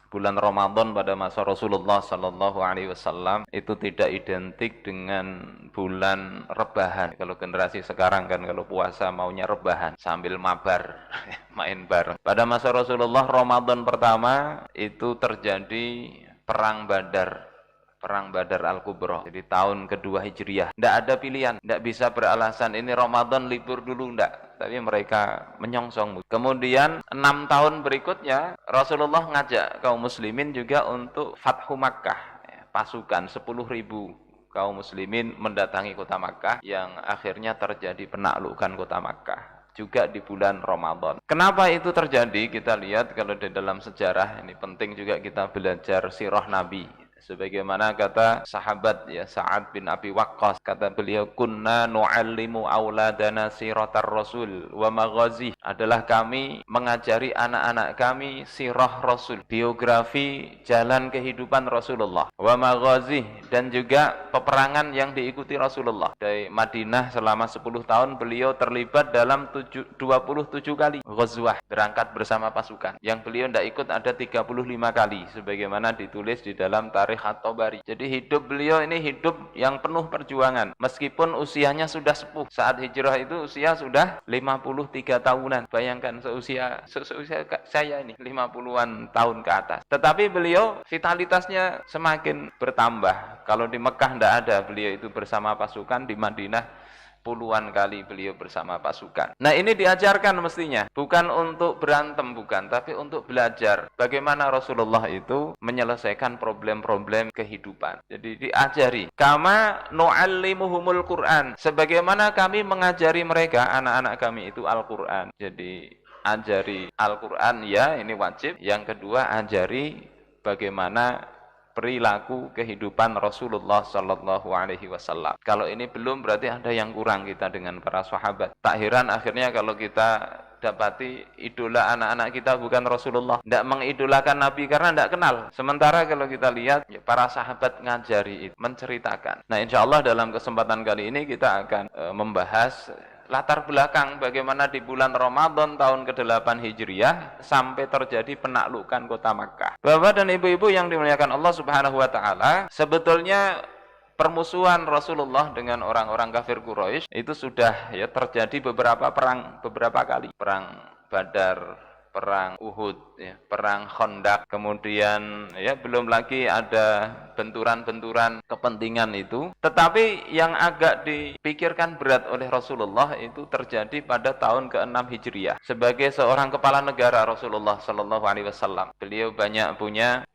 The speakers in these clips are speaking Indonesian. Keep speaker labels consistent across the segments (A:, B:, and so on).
A: Bulan Ramadan pada masa Rasulullah Sallallahu Alaihi Wasallam itu tidak identik dengan bulan rebahan. Kalau generasi sekarang kan kalau puasa maunya rebahan sambil mabar, main bareng. Pada masa Rasulullah Ramadan pertama itu terjadi perang Badar. Perang Badar Al-Kubra. Jadi tahun kedua Hijriah. Tidak ada pilihan. Tidak bisa beralasan ini Ramadan libur dulu. Tidak. Tapi mereka menyongsong. Kemudian 6 tahun berikutnya Rasulullah ngajak kaum muslimin juga untuk Fathu Makkah. Pasukan 10.000 kaum muslimin mendatangi kota Makkah yang akhirnya terjadi penaklukan kota Makkah. Juga di bulan Ramadan. Kenapa itu terjadi? Kita lihat kalau di dalam sejarah, ini penting juga kita belajar sirah Nabi. Sebagaimana kata sahabat ya Sa'ad bin Abi Waqqas, kata beliau, kunna nu'allimu auladana siratar rasul wa maghazih, adalah kami mengajari anak-anak kami sirah Rasul, biografi jalan kehidupan Rasulullah, wa maghazih, dan juga peperangan yang diikuti Rasulullah. Dari Madinah selama 10 tahun beliau terlibat dalam 27 kali ghazwah, berangkat bersama pasukan. Yang beliau tidak ikut ada 35 kali sebagaimana ditulis di dalam Tarikh At-Tabari. Jadi hidup beliau ini hidup yang penuh perjuangan. Meskipun usianya sudah sepuh. Saat hijrah itu usia sudah 53 tahunan. Bayangkan seusia saya ini 50-an tahun ke atas. Tetapi beliau vitalitasnya semakin bertambah. Kalau di Mekah tidak ada, beliau itu bersama pasukan. Di Madinah puluhan kali beliau bersama pasukan. Nah, ini diajarkan mestinya. Bukan untuk berantem, bukan. Tapi untuk belajar bagaimana Rasulullah itu menyelesaikan problem-problem kehidupan. Jadi diajari. Kama nu'allimuhumul Qur'an. Sebagaimana kami mengajari mereka, anak-anak kami itu Al-Qur'an. Jadi ajari Al-Qur'an ya, ini wajib. Yang kedua, ajari bagaimana perilaku kehidupan Rasulullah Sallallahu Alaihi Wasallam. Kalau ini belum, berarti ada yang kurang kita dengan para sahabat. Tak heran akhirnya kalau kita dapati idola anak-anak kita bukan Rasulullah, tidak mengidolakan Nabi karena tidak kenal. Sementara kalau kita lihat ya, para sahabat ngajari itu, menceritakan. Nah, insya Allah dalam kesempatan kali ini kita akan membahas latar belakang bagaimana di bulan Ramadan tahun ke-8 Hijriah sampai terjadi penaklukan kota Makkah. Bapak dan ibu-ibu yang dimuliakan Allah Subhanahu wa taala, sebetulnya permusuhan Rasulullah dengan orang-orang kafir Quraisy itu sudah ya terjadi beberapa kali. Perang Badar, perang Uhud, ya, perang Khandaq, kemudian ya belum lagi ada benturan-benturan kepentingan itu. Tetapi yang agak dipikirkan berat oleh Rasulullah itu terjadi pada tahun ke-6 Hijriah. Sebagai seorang kepala negara Rasulullah Sallallahu Alaihi Wasallam, beliau banyak punya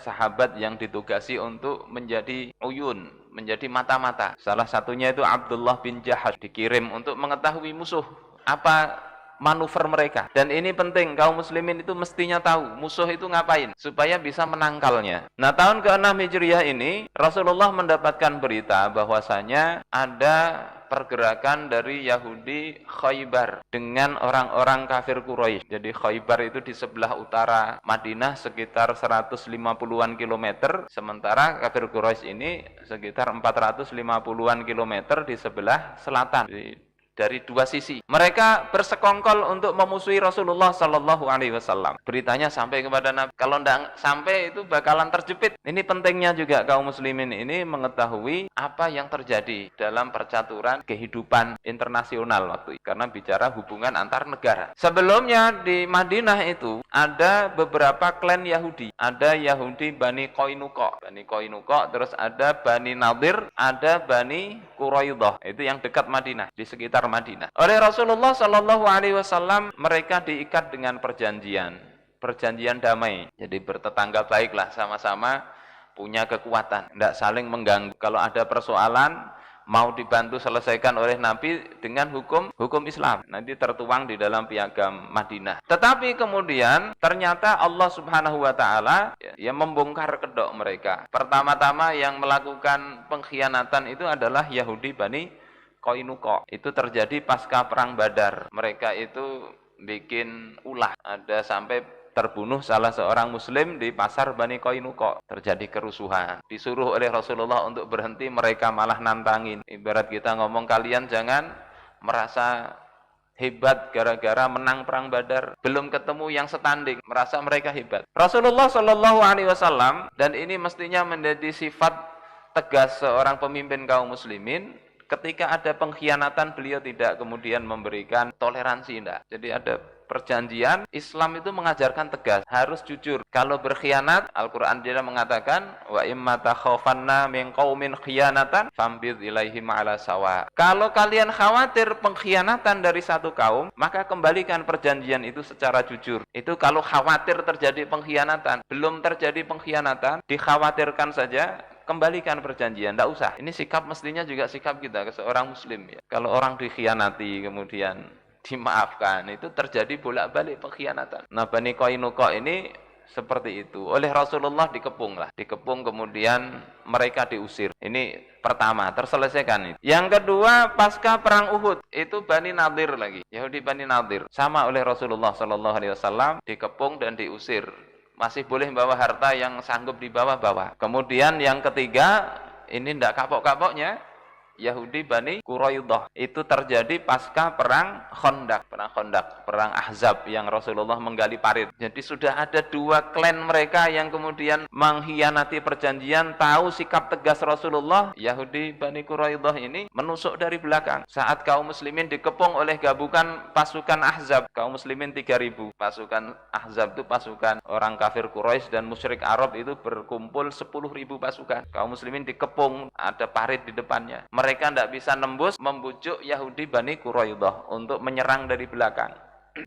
A: sahabat yang ditugasi untuk menjadi uyun, menjadi mata-mata. Salah satunya itu Abdullah bin Jahash, dikirim untuk mengetahui musuh apa manuver mereka. Dan ini penting, kaum muslimin itu mestinya tahu musuh itu ngapain supaya bisa menangkalnya. Nah, tahun ke-6 Hijriah ini Rasulullah mendapatkan berita bahwasanya ada pergerakan dari Yahudi Khaybar dengan orang-orang kafir Quraisy. Jadi Khaybar itu di sebelah utara Madinah sekitar 150-an kilometer, sementara kafir Quraisy ini sekitar 450-an kilometer di sebelah selatan. Dari dua sisi. Mereka bersekongkol untuk memusuhi Rasulullah Sallallahu Alaihi Wasallam. Beritanya sampai kepada Nabi. Kalau tidak sampai itu bakalan terjepit. Ini pentingnya juga kaum muslimin ini mengetahui apa yang terjadi dalam percaturan kehidupan internasional waktu itu. Karena bicara hubungan antar negara. Sebelumnya di Madinah itu ada beberapa klan Yahudi. Ada Yahudi Bani Qainuqa. Terus ada Bani Nadir, ada Bani Quraidah. Itu yang dekat Madinah, di sekitar Madinah. Oleh Rasulullah Sallallahu Alaihi Wasallam mereka diikat dengan perjanjian damai. Jadi bertetangga baiklah, sama-sama punya kekuatan, tidak saling mengganggu. Kalau ada persoalan mau dibantu selesaikan oleh Nabi dengan hukum Islam. Nanti tertuang di dalam piagam Madinah. Tetapi kemudian ternyata Allah Subhanahu wa taala ya membongkar kedok mereka. Pertama-tama yang melakukan pengkhianatan itu adalah Yahudi Bani Qainuqa. Itu terjadi pasca perang Badar. Mereka itu bikin ulah. Ada sampai terbunuh salah seorang muslim di pasar Bani Qainuqa. Terjadi kerusuhan. Disuruh oleh Rasulullah untuk berhenti, mereka malah nantangin. Ibarat kita ngomong, kalian jangan merasa hebat gara-gara menang perang Badar, belum ketemu yang setanding, merasa mereka hebat. Rasulullah Shallallahu Alaihi Wasallam, dan ini mestinya menjadi sifat tegas seorang pemimpin kaum muslimin, ketika ada pengkhianatan beliau tidak kemudian memberikan toleransi, enggak. Jadi ada perjanjian, Islam itu mengajarkan tegas, harus jujur. Kalau berkhianat, Al-Quran dia mengatakan, wa imma takhafanna min qaumin khiyanatan fambid ilaihim ala sawa. Kalau kalian khawatir pengkhianatan dari satu kaum, maka kembalikan perjanjian itu secara jujur. Itu kalau khawatir terjadi pengkhianatan. Belum terjadi pengkhianatan, dikhawatirkan saja, kembalikan perjanjian, tidak usah. Ini sikap mestinya juga sikap kita ke seorang muslim ya. Kalau orang dikhianati kemudian dimaafkan, itu terjadi bolak-balik pengkhianatan. Nah, Bani Qainuqa ini seperti itu. Oleh Rasulullah dikepung lah. Dikepung kemudian mereka diusir. Ini pertama, terselesaikan itu. Yang kedua, pasca perang Uhud, itu Bani Nadir lagi. Yahudi Bani Nadir. Sama oleh Rasulullah Sallallahu Alaihi Wasallam, dikepung dan diusir. Masih boleh bawa harta yang sanggup dibawa-bawa. Kemudian yang ketiga, ini tidak kapok-kapoknya, Yahudi Bani Quraidah. Itu terjadi pasca perang Khandaq, perang Ahzab yang Rasulullah menggali parit. Jadi sudah ada dua klan mereka yang kemudian mengkhianati perjanjian, tahu sikap tegas Rasulullah. Yahudi Bani Quraidah ini menusuk dari belakang. Saat kaum muslimin dikepung oleh gabungan pasukan Ahzab, kaum muslimin 3.000. Pasukan Ahzab itu pasukan orang kafir Quraisy dan musyrik Arab, itu berkumpul 10.000 pasukan. Kaum muslimin dikepung, ada parit di depannya. Mereka tidak bisa nembus, membujuk Yahudi Bani Quraidah untuk menyerang dari belakang.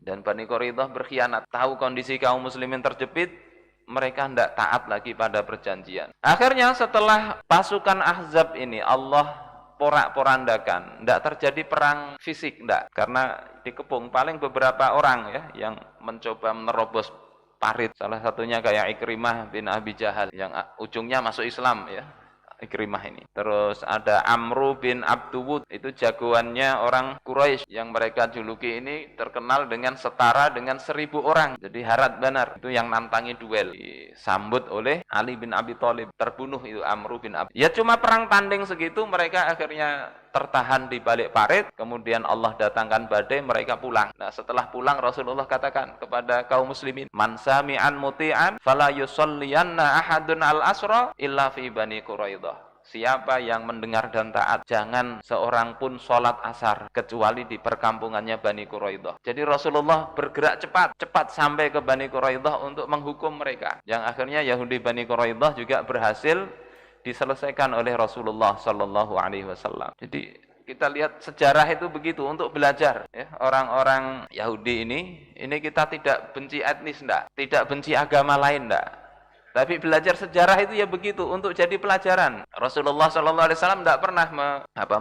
A: Dan Bani Quraidah berkhianat, tahu kondisi kaum muslimin terjepit, mereka tidak taat lagi pada perjanjian. Akhirnya setelah pasukan Ahzab ini Allah porak-porandakan, tidak terjadi perang fisik, tidak, karena dikepung. Paling beberapa orang ya yang mencoba menerobos parit, salah satunya kayak Ikrimah bin Abi Jahal yang ujungnya masuk Islam ya, Ikrimah ini. Terus ada Amru bin Abduwud, itu jagoannya orang Quraisy yang mereka juluki ini terkenal dengan setara dengan 1.000 orang. Jadi Harat Banar, itu yang nantangi duel, disambut oleh Ali bin Abi Thalib, terbunuh itu Amru bin Abduwud. Ya cuma perang tanding segitu, mereka akhirnya tertahan di balik parit, kemudian Allah datangkan badai, mereka pulang. Nah, setelah pulang Rasulullah katakan kepada kaum muslimin, man sami'an muti'an fala yusalliyanna ahadun al-asra illa fi Bani Quraidah. Siapa yang mendengar dan taat, jangan seorang pun sholat asar kecuali di perkampungannya Bani Quraidah. Jadi Rasulullah bergerak cepat sampai ke Bani Quraidah untuk menghukum mereka. Yang akhirnya Yahudi Bani Quraidah juga berhasil diselesaikan oleh Rasulullah Sallallahu Alaihi Wasallam. Jadi kita lihat sejarah itu begitu untuk belajar. Ya, orang-orang Yahudi ini kita tidak benci etnis, tidak benci agama lain, tapi belajar sejarah itu ya begitu untuk jadi pelajaran. Rasulullah Sallallahu Alaihi Wasallam tidak pernah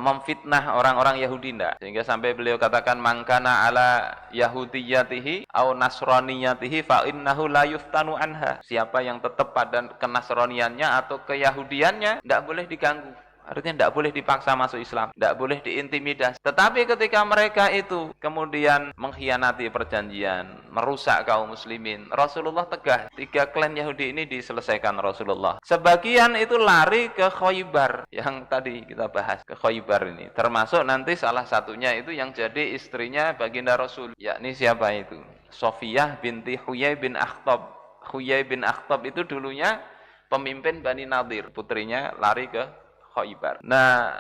A: memfitnah orang-orang Yahudi, sehingga sampai beliau katakan, mangkana ala yahudiyatihi au nasraniyatihi fa innahu la yuftanu anha. Siapa yang tetap pada kenasroniannya atau keyahudiannya tidak boleh diganggu. Artinya tidak boleh dipaksa masuk Islam, tidak boleh diintimidasi. Tetapi ketika mereka itu kemudian mengkhianati perjanjian, merusak kaum muslimin, Rasulullah tegas. 3 klan Yahudi ini diselesaikan Rasulullah. Sebagian itu lari ke Khaybar, yang tadi kita bahas, ke Khaybar ini. Termasuk nanti salah satunya itu yang jadi istrinya baginda Rasul, yakni siapa itu? Sofiyah binti Huyai bin Akhtab. Huyai bin Akhtab itu dulunya pemimpin Bani Nadir, putrinya lari ke Khaybar. Nah,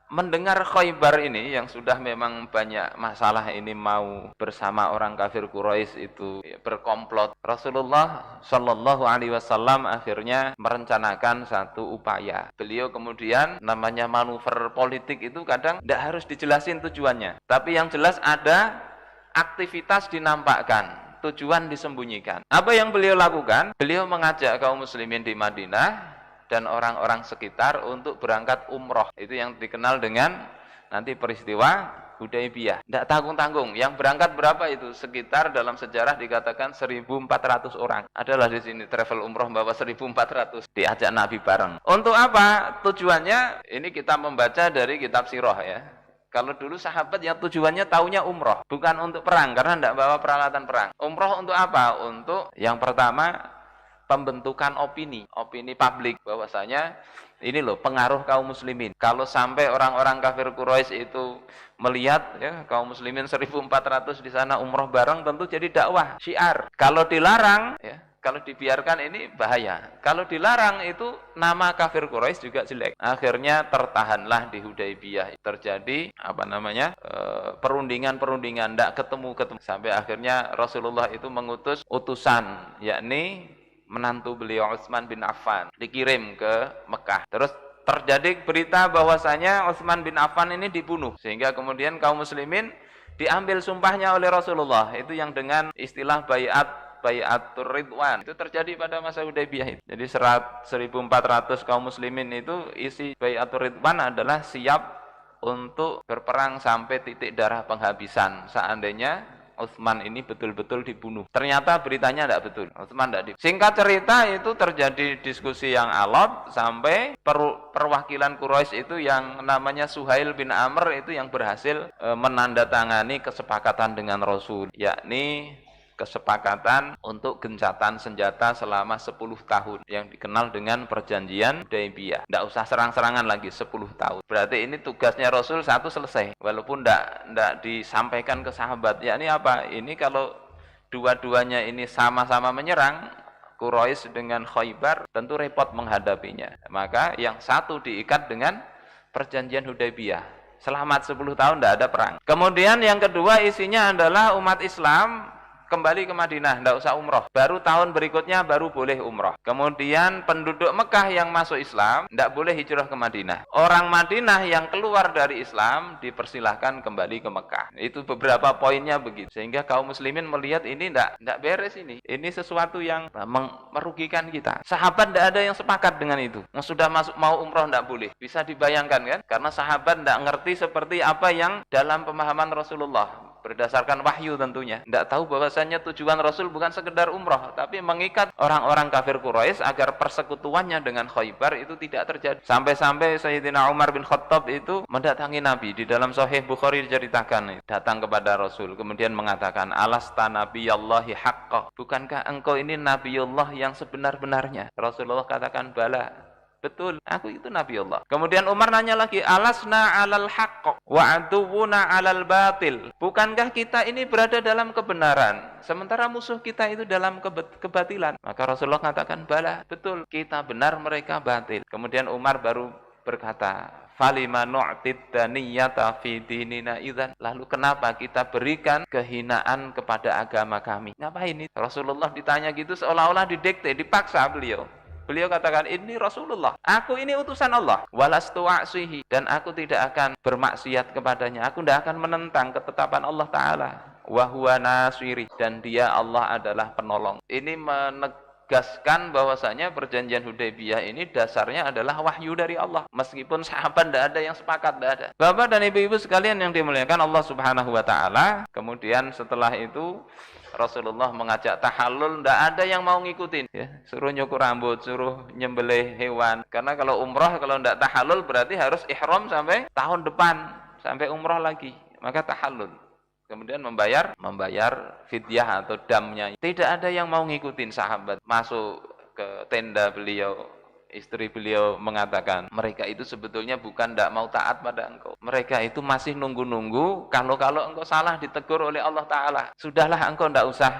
A: mendengar Khaybar ini yang sudah memang banyak masalah ini mau bersama orang kafir Quraisy itu berkomplot, Rasulullah Shallallahu Alaihi Wasallam akhirnya merencanakan satu upaya. Beliau kemudian, namanya manuver politik itu kadang tidak harus dijelasin tujuannya, tapi yang jelas ada aktivitas dinampakkan, tujuan disembunyikan. Apa yang beliau lakukan? Beliau mengajak kaum muslimin di Madinah dan orang-orang sekitar untuk berangkat umroh. Itu yang dikenal dengan nanti peristiwa Hudaybiyah. Tidak tanggung-tanggung. Yang berangkat berapa itu? Sekitar dalam sejarah dikatakan 1.400 orang. Adalah di sini travel umroh bawa 1.400. Diajak Nabi bareng. Untuk apa? Tujuannya, ini kita membaca dari kitab sirah ya. Kalau dulu sahabat yang tujuannya taunya umroh, bukan untuk perang, karena tidak bawa peralatan perang. Umroh untuk apa? Untuk yang pertama, pembentukan opini publik bahwasanya ini loh pengaruh kaum muslimin. Kalau sampai orang-orang kafir Quraisy itu melihat ya kaum muslimin 1400 di sana umroh bareng, tentu jadi dakwah syiar. Kalau dilarang ya, kalau dibiarkan ini bahaya. Kalau dilarang itu nama kafir Quraisy juga jelek. Akhirnya tertahanlah di Hudaybiyah. Terjadi perundingan-perundingan, tidak ketemu sampai akhirnya Rasulullah itu mengutus utusan, yakni menantu beliau Utsman bin Affan dikirim ke Mekah. Terus terjadi berita bahwasanya Utsman bin Affan ini dibunuh, sehingga kemudian kaum muslimin diambil sumpahnya oleh Rasulullah. Itu yang dengan istilah Bai'atur Ridwan. Itu terjadi pada masa Hudaybiyah itu. Jadi 1400 kaum muslimin itu isi Bai'atur Ridwan adalah siap untuk berperang sampai titik darah penghabisan seandainya Utsman ini betul-betul dibunuh. Ternyata beritanya tidak betul. Utsman tidak dibunuh. Singkat cerita itu terjadi diskusi yang alot sampai perwakilan Quraisy itu yang namanya Suhail bin Amr itu yang berhasil menandatangani kesepakatan dengan Rasul, yakni kesepakatan untuk gencatan senjata selama 10 tahun yang dikenal dengan perjanjian Hudaybiyah. Tidak usah serang-serangan lagi 10 tahun. Berarti ini tugasnya Rasul satu selesai. Walaupun tidak disampaikan ke sahabat. Ya ini apa? Ini kalau dua-duanya ini sama-sama menyerang Quraisy dengan Khaybar, tentu repot menghadapinya. Maka yang satu diikat dengan perjanjian Hudaybiyah. Selamat 10 tahun tidak ada perang. Kemudian yang kedua isinya adalah umat Islam kembali ke Madinah, tidak usah umroh. Baru tahun berikutnya baru boleh umroh. Kemudian penduduk Mekah yang masuk Islam tidak boleh hijrah ke Madinah. Orang Madinah yang keluar dari Islam dipersilahkan kembali ke Mekah. Itu beberapa poinnya begitu. Sehingga kaum muslimin melihat ini tidak beres ini. Ini sesuatu yang merugikan kita. Sahabat tidak ada yang sepakat dengan itu. Yang sudah masuk mau umroh tidak boleh. Bisa dibayangkan kan? Karena sahabat tidak ngerti seperti apa yang dalam pemahaman Rasulullah. Berdasarkan wahyu tentunya. Tidak tahu bahwasanya tujuan Rasul bukan sekedar umroh, tapi mengikat orang-orang kafir Quraisy agar persekutuannya dengan Khaybar itu tidak terjadi. Sampai-sampai Sayyidina Umar bin Khattab itu mendatangi Nabi. Di dalam Sahih Bukhari diceritakan, datang kepada Rasul, kemudian mengatakan, Alasta nabiyallahi haqqa. Bukankah engkau ini Nabiullah yang sebenar-benarnya? Rasulullah katakan, bala. Betul, aku itu Nabi Allah. Kemudian Umar nanya lagi, alasna alal haqq wa aduwuna alal batil. Bukankah kita ini berada dalam kebenaran, sementara musuh kita itu dalam kebatilan? Maka Rasulullah katakan, bala, betul, kita benar, mereka batil. Kemudian Umar baru berkata, falima nu'tid daniyata fi dinina idzan. Lalu kenapa kita berikan kehinaan kepada agama kami? Ngapain ini? Rasulullah ditanya gitu seolah-olah didikte, dipaksa beliau. Beliau katakan, ini Rasulullah, aku ini utusan Allah, walastu a'sihi, dan aku tidak akan bermaksiat kepadanya, aku tidak akan menentang ketetapan Allah Ta'ala, wa huwa nasiri, dan dia Allah adalah penolong. Ini menegaskan bahwasanya perjanjian Hudaybiyah ini dasarnya adalah wahyu dari Allah, meskipun sahabat tidak ada yang sepakat, tidak ada. Bapak dan ibu-ibu sekalian yang dimuliakan Allah Subhanahu wa Ta'ala, kemudian setelah itu Rasulullah mengajak tahallul, tidak ada yang mau ngikutin ya. Suruh nyukur rambut, suruh nyembelih hewan. Karena kalau umrah, kalau tidak tahallul berarti harus ihram sampai tahun depan, sampai umrah lagi. Maka tahallul. Kemudian membayar fidyah atau damnya. Tidak ada yang mau ngikutin sahabat. Masuk ke tenda beliau, istri beliau mengatakan, mereka itu sebetulnya bukan tidak mau taat pada engkau. Mereka itu masih nunggu-nunggu, kalau engkau salah ditegur oleh Allah Ta'ala. Sudahlah, engkau tidak usah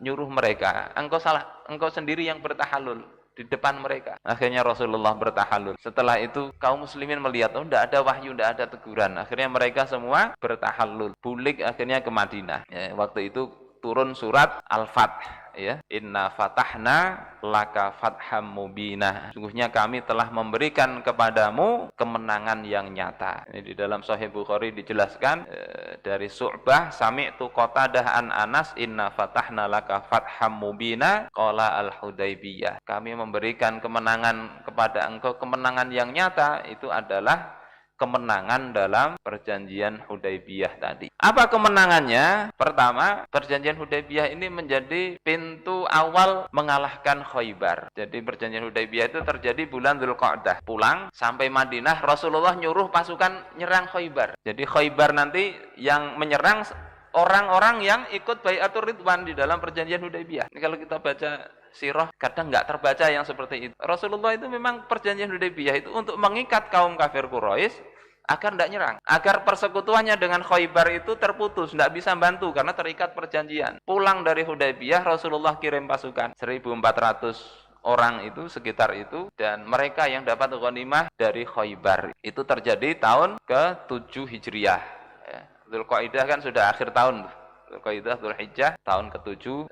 A: nyuruh mereka. Engkau salah, engkau sendiri yang bertahallul di depan mereka. Akhirnya Rasulullah bertahallul. Setelah itu kaum muslimin melihat, tidak ada wahyu, tidak ada teguran. Akhirnya mereka semua bertahallul. Bulik akhirnya ke Madinah. Ya, waktu itu turun surat Al-Fath. Ya, inna fatahna laka fatham mubina. Sungguhnya kami telah memberikan kepadamu kemenangan yang nyata. Ini di dalam Sahih Bukhari dijelaskan dari Su'bah, sami'tu Qatadah an Anas, inna fatahna laka fatham mubina qala al-Hudaybiyah. Kami memberikan kemenangan kepada engkau, kemenangan yang nyata itu adalah kemenangan dalam perjanjian Hudaybiyah tadi. Apa kemenangannya? Pertama, perjanjian Hudaybiyah ini menjadi pintu awal mengalahkan Khaybar. Jadi perjanjian Hudaybiyah itu terjadi bulan Dzulqa'dah. Pulang sampai Madinah, Rasulullah nyuruh pasukan nyerang Khaybar. Jadi Khaybar nanti yang menyerang orang-orang yang ikut Bai'atur Ridwan di dalam perjanjian Hudaybiyah. Ini kalau kita baca sirah, kadang nggak terbaca yang seperti itu. Rasulullah itu memang perjanjian Hudaybiyah itu untuk mengikat kaum kafir Quraisy agar tidak nyerang. Agar persekutuannya dengan Khaybar itu terputus, tidak bisa bantu karena terikat perjanjian. Pulang dari Hudaybiyah, Rasulullah kirim pasukan 1.400 orang itu, sekitar itu, dan mereka yang dapat ghanimah dari Khaybar. Itu terjadi tahun ke-7 Hijriah. Dzulqa'dah kan sudah akhir tahun. Dzulqa'dah, Dzulhijjah, tahun ke-7,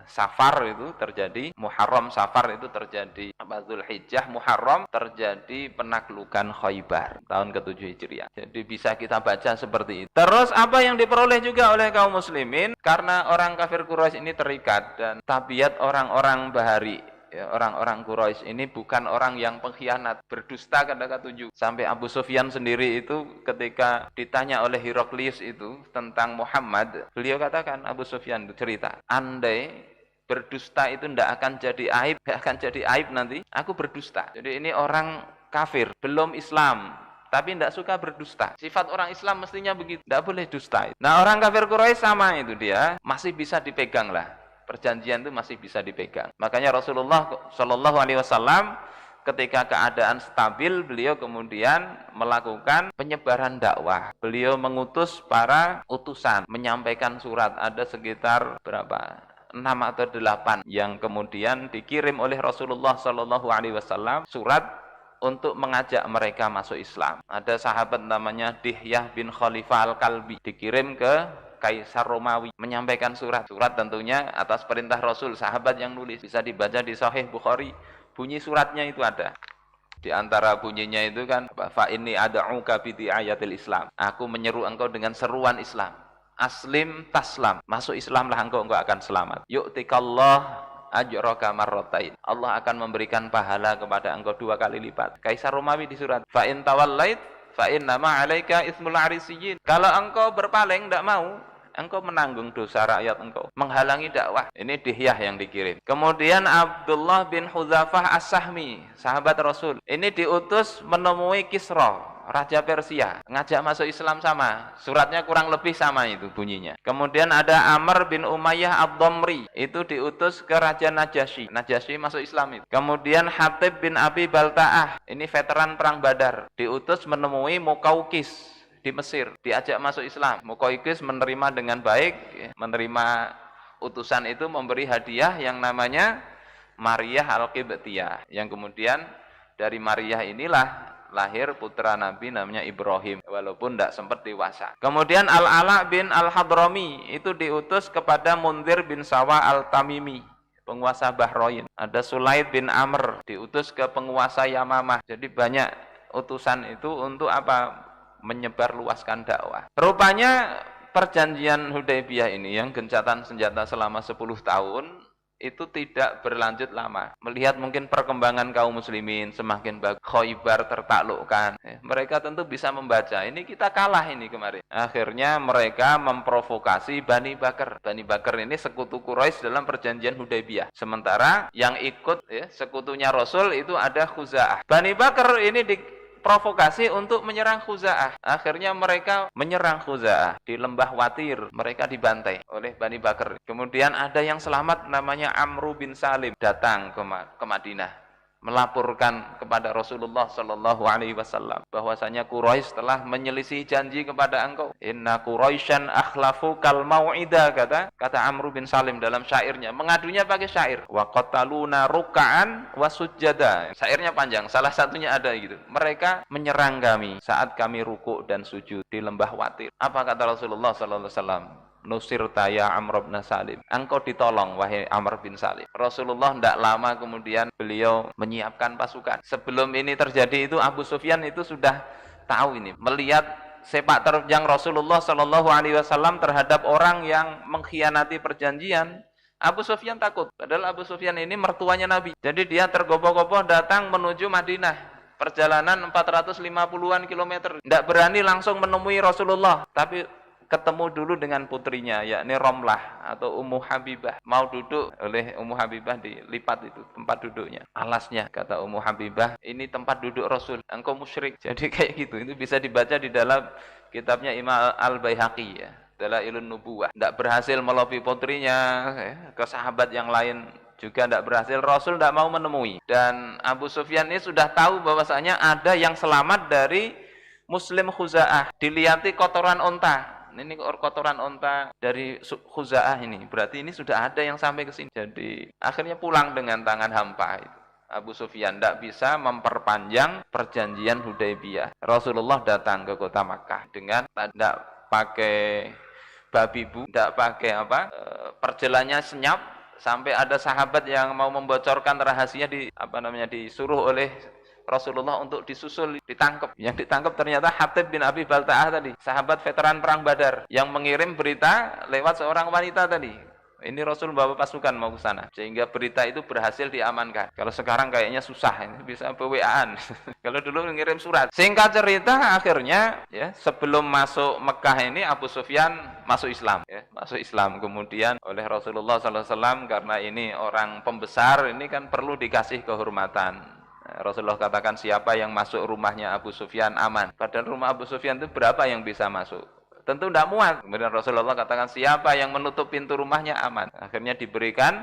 A: Safar itu terjadi, Muharram Safar itu terjadi, Dzulhijjah, Muharram terjadi penaklukan Khaybar, tahun ke-7 Hijriah. Jadi bisa kita baca seperti itu. Terus apa yang diperoleh juga oleh kaum muslimin, karena orang kafir Quraisy ini terikat, dan tabiat orang-orang bahari, ya, orang-orang Quraisy ini bukan orang yang pengkhianat, berdusta kata tunjuk. Sampai Abu Sufyan sendiri itu ketika ditanya oleh Heraklius itu tentang Muhammad, beliau katakan, Abu Sufyan cerita, andai berdusta itu tidak akan jadi aib, tidak akan jadi aib nanti, aku berdusta. Jadi ini orang kafir, belum Islam, tapi tidak suka berdusta. Sifat orang Islam mestinya begitu, tidak boleh dusta. Nah, orang kafir Quraisy sama itu, dia masih bisa dipegang lah. Perjanjian itu masih bisa dipegang. Makanya Rasulullah Shallallahu Alaihi Wasallam ketika keadaan stabil, beliau kemudian melakukan penyebaran dakwah. Beliau mengutus para utusan, menyampaikan surat. Ada sekitar berapa? 6 atau 8 yang kemudian dikirim oleh Rasulullah Shallallahu Alaihi Wasallam, surat untuk mengajak mereka masuk Islam. Ada sahabat namanya Dihyah bin Khalifah Al-Kalbi, dikirim ke Kaisar Romawi, menyampaikan surat tentunya atas perintah Rasul, sahabat yang nulis, bisa dibaca di Sahih Bukhari, bunyi suratnya itu ada. Di antara bunyinya itu kan, fa inni ad'uka bi ayatil Islam, aku menyeru engkau dengan seruan Islam, aslim taslam, masuk Islamlah engkau akan selamat. Yu'tikallah ajraka marratain, Allah akan memberikan pahala kepada engkau 2 kali lipat. Kaisar Romawi di surat, fa in tawallait fa innama 'alaika ismul arisiyin, kalau engkau berpaling tidak mau, engkau menanggung dosa rakyat engkau, menghalangi dakwah. Ini Dihyah yang dikirim. Kemudian Abdullah bin Hudzafah As-Sahmi, sahabat Rasul, ini diutus menemui Kisra, Raja Persia, ngajak masuk Islam sama. Suratnya kurang lebih sama itu bunyinya. Kemudian ada Amr bin Umayyah Ad-Dhamri, itu diutus ke Raja Najasyi. Najasyi masuk Islam itu. Kemudian Hatib bin Abi Balta'ah, ini veteran perang Badar, diutus menemui Muqawqis di Mesir, diajak masuk Islam. Muqawqis menerima dengan baik, menerima utusan itu, memberi hadiah yang namanya Maryah Al-Qibtiyah, yang kemudian dari Maryah inilah lahir putra Nabi namanya Ibrahim, walaupun tidak sempat dewasa. Kemudian Al-Ala bin Al-Hadrami itu diutus kepada Munzir bin Sawa Al-Tamimi, penguasa Bahrain. Ada Sulaid bin Amr diutus ke penguasa Yamamah. Jadi banyak utusan itu untuk apa? Menyebar luaskan dakwah. Rupanya perjanjian Hudaybiyah ini yang gencatan senjata selama 10 tahun itu tidak berlanjut lama. Melihat mungkin perkembangan kaum muslimin semakin bagus, Khaybar tertaklukkan, mereka tentu bisa membaca, ini kita kalah ini kemarin. Akhirnya mereka memprovokasi Bani Bakar. Bani Bakar ini sekutu Quraisy dalam perjanjian Hudaybiyah. Sementara yang ikut sekutunya Rasul itu ada Khuza'ah. Bani Bakar ini provokasi untuk menyerang Khuza'ah. Akhirnya mereka menyerang Khuza'ah di lembah Watir. Mereka dibantai oleh Bani Bakar. Kemudian ada yang selamat namanya Amru bin Salim, datang ke Madinah, melaporkan kepada Rasulullah Shallallahu Alaihi Wasallam bahwasanya Quraisy telah menyelisih janji kepada engkau. Inna Quraisyan akhlafu kal mau'ida, kata Amru bin Salim dalam syairnya, mengadunya pakai syair. Wa qataluna ruk'an wa sujjada. Syairnya panjang, salah satunya ada gitu. Mereka menyerang kami saat kami rukuk dan sujud di lembah Watir. Apa kata Rasulullah Sallallahu Alaihi Wasallam? Nusirta ya Amr bin Salim, engkau ditolong wahai Amr bin Salim. Rasulullah tidak lama kemudian beliau menyiapkan pasukan. Sebelum ini terjadi itu Abu Sufyan itu sudah tahu ini, melihat sepak terjang Rasulullah Shallallahu Alaihi Wasallam terhadap orang yang mengkhianati perjanjian. Abu Sufyan takut, padahal Abu Sufyan ini mertuanya Nabi. Jadi dia tergopoh-gopoh datang menuju Madinah. Perjalanan 450-an kilometer. Tidak berani langsung menemui Rasulullah, tapi ketemu dulu dengan putrinya, yakni Romlah atau Ummu Habibah. Mau duduk, oleh Ummu Habibah dilipat itu tempat duduknya, alasnya. Kata Ummu Habibah, ini tempat duduk Rasul, engkau musyrik. Jadi kayak gitu. Itu bisa dibaca di dalam kitabnya Imam Al-Baihaqi ya. Dalailun Nubuwah. Tidak berhasil melobi putrinya ke sahabat yang lain, juga tidak berhasil. Rasul tidak mau menemui. Dan Abu Sufyan ini sudah tahu bahwasanya ada yang selamat dari Muslim Khuza'ah. Dilihat kotoran onta. Ini kotoran onta dari Khuza'ah ini. Berarti ini sudah ada yang sampai ke sini. Jadi akhirnya pulang dengan tangan hampa itu. Abu Sufyan tidak bisa memperpanjang perjanjian Hudaybiyah. Rasulullah datang ke kota Makkah dengan tidak pakai babi bu, tidak pakai perjalanannya senyap, sampai ada sahabat yang mau membocorkan rahasia disuruh oleh Rasulullah untuk disusul, ditangkap. Yang ditangkap ternyata Hatib bin Abi Balta'ah tadi, sahabat veteran perang Badar, yang mengirim berita lewat seorang wanita tadi. Ini Rasul bawa pasukan mau ke sana, sehingga berita itu berhasil diamankan. Kalau sekarang kayaknya susah, ini bisa WA-an. Kalau dulu ngirim surat. Singkat cerita, akhirnya ya sebelum masuk Mekah ini Abu Sufyan masuk Islam, ya, masuk Islam. Kemudian oleh Rasulullah SAW, karena ini orang pembesar, ini kan perlu dikasih kehormatan. Rasulullah katakan siapa yang masuk rumahnya Abu Sufyan aman. Padahal rumah Abu Sufyan itu berapa yang bisa masuk? Tentu tidak muat. Kemudian Rasulullah katakan siapa yang menutup pintu rumahnya aman. Akhirnya diberikan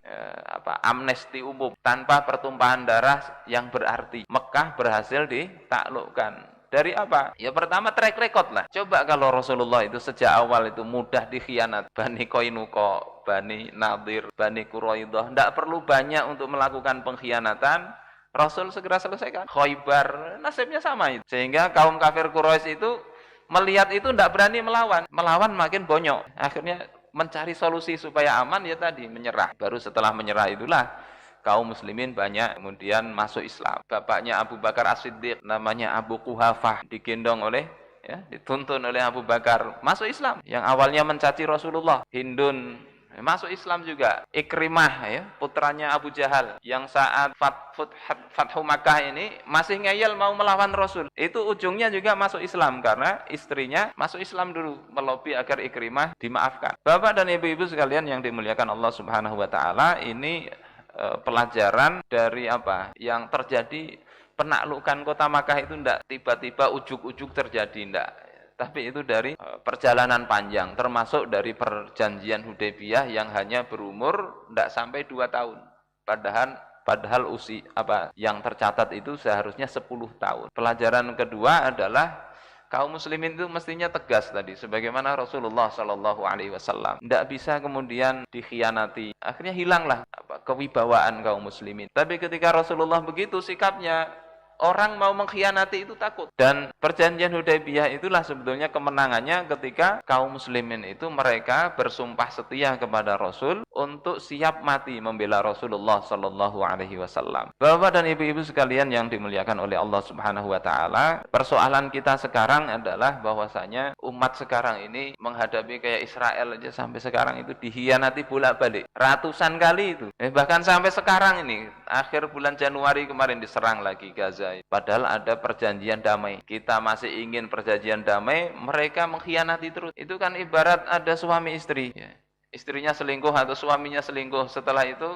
A: amnesti umum tanpa pertumpahan darah yang berarti. Mekah berhasil ditaklukkan. Dari apa? Ya pertama track record lah. Coba kalau Rasulullah itu sejak awal itu mudah dikhianat. Bani Qainuqa, Bani Nadir, Bani Quraidah. Tidak perlu banyak untuk melakukan pengkhianatan. Rasul segera selesaikan. Khaybar nasibnya sama itu. Sehingga kaum kafir Quraisy itu melihat itu tidak berani melawan. Melawan makin bonyok. Akhirnya mencari solusi supaya aman, ya tadi menyerah. Baru setelah menyerah itulah kaum muslimin banyak kemudian masuk Islam. Bapaknya Abu Bakar As-Siddiq namanya Abu Quhafah, digendong oleh dituntun oleh Abu Bakar masuk Islam. Yang awalnya mencaci Rasulullah. Hindun masuk Islam juga. Ikrimah putranya Abu Jahal yang saat Fathu Makkah ini masih ngeyel mau melawan Rasul. Itu ujungnya juga masuk Islam karena istrinya masuk Islam dulu, melobi agar Ikrimah dimaafkan. Bapak dan ibu-ibu sekalian yang dimuliakan Allah Subhanahu wa taala, ini pelajaran dari apa yang terjadi. Penaklukan kota Makkah itu tidak tiba-tiba ujuk-ujuk terjadi, tidak. Tapi itu dari perjalanan panjang, termasuk dari perjanjian Hudaybiyah yang hanya berumur tidak sampai 2 tahun. Padahal usia yang tercatat itu seharusnya 10 tahun. Pelajaran kedua adalah kaum muslimin itu mestinya tegas tadi, sebagaimana Rasulullah SAW. Tidak bisa kemudian dikhianati. Akhirnya hilanglah kewibawaan kaum muslimin. Tapi ketika Rasulullah begitu sikapnya, orang mau mengkhianati itu takut. Dan perjanjian Hudaybiyah itulah sebetulnya kemenangannya ketika kaum muslimin itu mereka bersumpah setia kepada Rasul untuk siap mati membela Rasulullah SAW. Bapak dan ibu-ibu sekalian yang dimuliakan oleh Allah Subhanahu wa taala, persoalan kita sekarang adalah bahwasanya umat sekarang ini menghadapi kayak Israel aja sampai sekarang itu dikhianati bolak-balik. Ratusan kali itu. Bahkan sampai sekarang ini, akhir bulan Januari kemarin diserang lagi Gaza. Padahal ada perjanjian damai. Kita masih ingin perjanjian damai, mereka mengkhianati terus. Itu kan ibarat ada suami istri. Istrinya selingkuh atau suaminya selingkuh. Setelah itu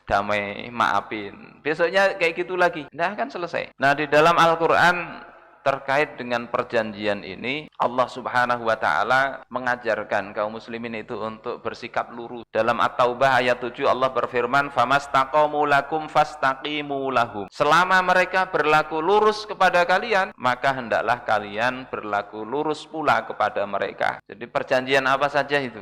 A: damai, maafin. Besoknya kayak gitu lagi. Nah kan selesai. Nah di dalam Al-Quran terkait dengan perjanjian ini, Allah Subhanahu wa taala mengajarkan kaum muslimin itu untuk bersikap lurus. Dalam At-Taubah ayat 7 Allah berfirman, "Famastaqamu lakum fastaqimu lahum." Selama mereka berlaku lurus kepada kalian, maka hendaklah kalian berlaku lurus pula kepada mereka. Jadi perjanjian apa saja itu?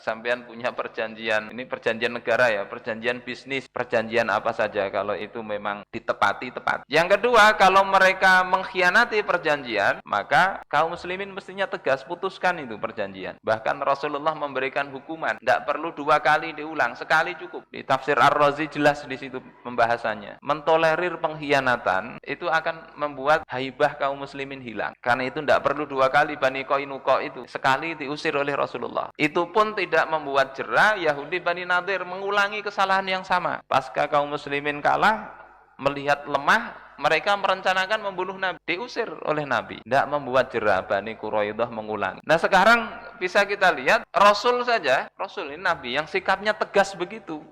A: Sampean punya perjanjian, ini perjanjian negara ya, perjanjian bisnis, perjanjian apa saja, kalau itu memang ditepati, tepat. Yang kedua, kalau mereka mengkhianati perjanjian, maka kaum muslimin mestinya tegas, putuskan itu perjanjian. Bahkan Rasulullah memberikan hukuman, tidak perlu 2 kali diulang, sekali cukup. Di tafsir Ar-Razi jelas di situ pembahasannya. Mentolerir pengkhianatan itu akan membuat haibah kaum muslimin hilang. Karena itu tidak perlu 2 kali. Bani Qainuqa itu sekali diusir oleh Rasulullah. Itu pun tidak membuat jera Yahudi Bani Nadir mengulangi kesalahan yang sama. Pasca kaum muslimin kalah, melihat lemah, mereka merencanakan membunuh Nabi, diusir oleh Nabi. Tidak membuat jera Bani Quraidah mengulangi. Nah sekarang bisa kita lihat Rasul saja, Rasul ini Nabi yang sikapnya tegas begitu.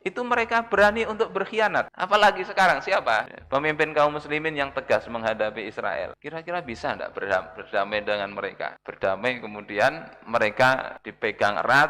A: itu mereka berani untuk berkhianat. Apalagi sekarang, siapa? Pemimpin kaum muslimin yang tegas menghadapi Israel. Kira-kira bisa tidak berdamai dengan mereka? Berdamai kemudian mereka dipegang erat,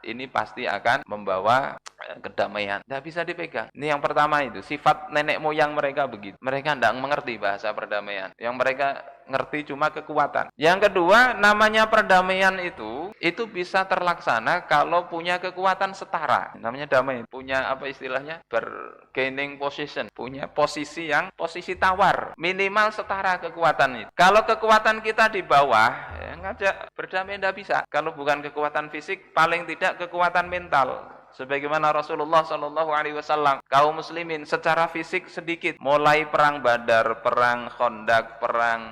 A: ini pasti akan membawa kedamaian. Tidak bisa dipegang. Ini yang pertama itu, sifat nenek moyang mereka begitu. Mereka tidak mengerti bahasa perdamaian. Yang mereka ngerti cuma kekuatan. Yang kedua, namanya perdamaian itu bisa terlaksana kalau punya kekuatan setara. Namanya damai. Punya apa istilahnya? Bargaining position. Punya posisi tawar. Minimal setara kekuatan itu. Kalau kekuatan kita di bawah, ngajak berdamai tidak bisa. Kalau bukan kekuatan fisik, paling tidak kekuatan mental. Sebagaimana Rasulullah SAW, kaum muslimin secara fisik sedikit, mulai perang Badar, perang Khandaq, perang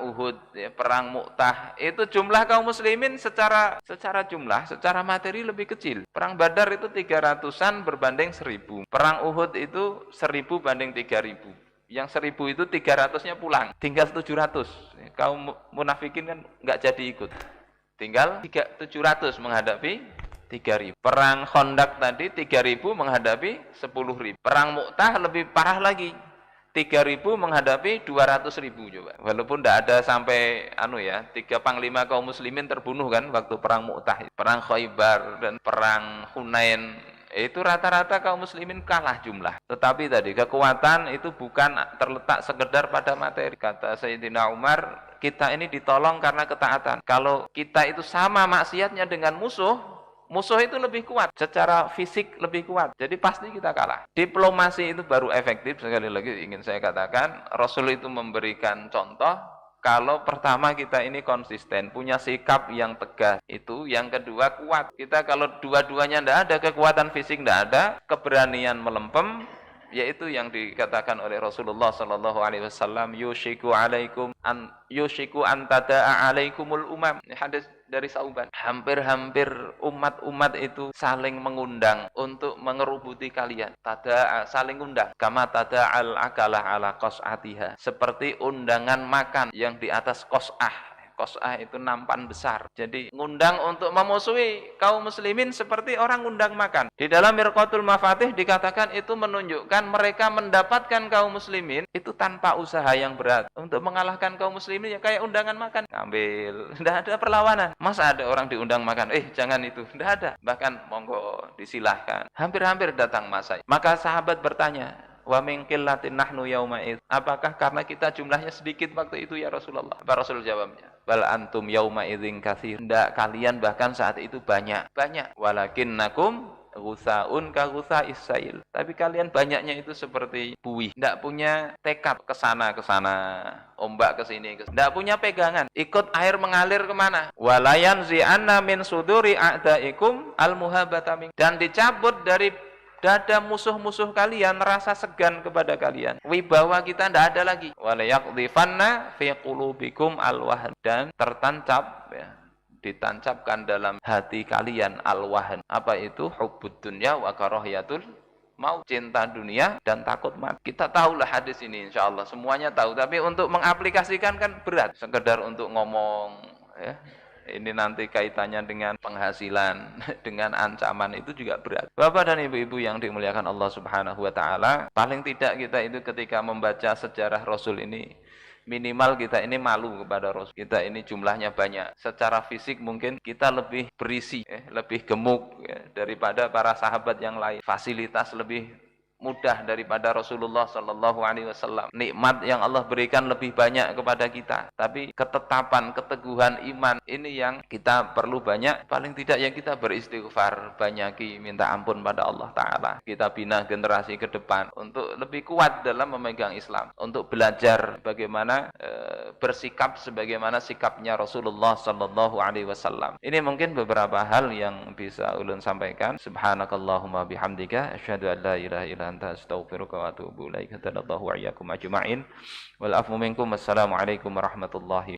A: Uhud, ya, perang Mu'tah, itu jumlah kaum muslimin secara jumlah, secara materi lebih kecil. Perang Badar itu 300-an berbanding 1000. Perang Uhud itu 1000 banding 3000. Yang 1000 itu 300-nya pulang, tinggal 700. Kaum munafikin kan nggak jadi ikut. Tinggal 700 menghadapi 3.000. Perang Khandaq tadi 3.000 menghadapi 10.000. Perang Mu'tah lebih parah lagi. 3.000 menghadapi 200.000 coba. Walaupun tidak ada sampai 3 panglima kaum muslimin terbunuh kan waktu perang Mu'tah. Perang Khaybar dan perang Hunain, itu rata-rata kaum muslimin kalah jumlah. Tetapi tadi kekuatan itu bukan terletak sekedar pada materi. Kata Sayyidina Umar, kita ini ditolong karena ketaatan. Kalau kita itu sama maksiatnya dengan musuh itu lebih kuat, secara fisik lebih kuat. Jadi pasti kita kalah. Diplomasi itu baru efektif. Sekali lagi ingin saya katakan, Rasul itu memberikan contoh. Kalau pertama kita ini konsisten, punya sikap yang tegas, itu yang kedua kuat. Kita kalau dua-duanya tidak ada, kekuatan fisik tidak ada, keberanian melempem, yaitu yang dikatakan oleh Rasulullah SAW, yushiku an tada'a alaikumul umam. Ini hadis dari Sauban. Hampir-hampir umat-umat itu saling mengundang untuk mengerubuti kalian. Tada'a, saling undang. Kama tada'al akalah ala qas'atiha. Seperti undangan makan yang di atas qas'ah. Qas'ah itu nampan besar. Jadi ngundang untuk memusuhi kaum muslimin seperti orang ngundang makan. Di dalam Mirqatul Mafatih dikatakan itu menunjukkan mereka mendapatkan kaum muslimin itu tanpa usaha yang berat. Untuk mengalahkan kaum muslimin ya kayak undangan makan. Ngambil, tidak ada perlawanan. Masa ada orang diundang makan? Jangan itu. Tidak ada. Bahkan monggo disilahkan. Hampir-hampir datang masa. Maka sahabat bertanya, wa min qillatin nahnu yauma id. Apakah karena kita jumlahnya sedikit waktu itu ya Rasulullah? Apa Rasul jawabnya? Bal antum yauma idzin katsir. Tidak, kalian bahkan saat itu banyak. Walakinnakum ghusaun ka ghusais sail. Tapi kalian banyaknya itu seperti buih. Tidak punya tekad ke sana, ombak ke sini. Tidak punya pegangan. Ikut air mengalir kemana? Walayan zi'anna min suduri a'daikum al-muhabata min. Dan dicabut dari dada musuh-musuh kalian rasa segan kepada kalian. Wibawa kita tidak ada lagi. Walayaqdhifanna fi qulubikum alwahan. Dan tertancap, ditancapkan dalam hati kalian alwahan. Apa itu? Hubbud dunya wa karahiyatul maut. Cinta dunia dan takut mati. Kita tahulah hadis ini insyaallah. Semuanya tahu. Tapi untuk mengaplikasikan kan berat. Sekedar untuk ngomong, ya. Ini nanti kaitannya dengan penghasilan, dengan ancaman, itu juga berat. Bapak dan ibu-ibu yang dimuliakan Allah Subhanahu wa taala, paling tidak kita itu ketika membaca sejarah Rasul ini, minimal kita ini malu kepada Rasul. Kita ini jumlahnya banyak. Secara fisik mungkin kita lebih berisi, lebih gemuk daripada para sahabat yang lain. Fasilitas lebih mudah daripada Rasulullah SAW. Nikmat yang Allah berikan lebih banyak kepada kita. Tapi ketetapan, keteguhan iman, ini yang kita perlu banyak. Paling tidak yang kita beristighfar, banyaki minta ampun pada Allah Ta'ala. Kita bina generasi ke depan untuk lebih kuat dalam memegang Islam. Untuk belajar bagaimana bersikap sebagaimana sikapnya Rasulullah SAW. Ini mungkin beberapa hal yang bisa ulun sampaikan. Subhanakallahumma bihamdika asyhadu an la ilaha illa anta astaghfiruka wa atubu ilaik. Hadanallahu wa iyyakum ajma'in. Wal afwu minkum. Wassalamualaikum warahmatullahi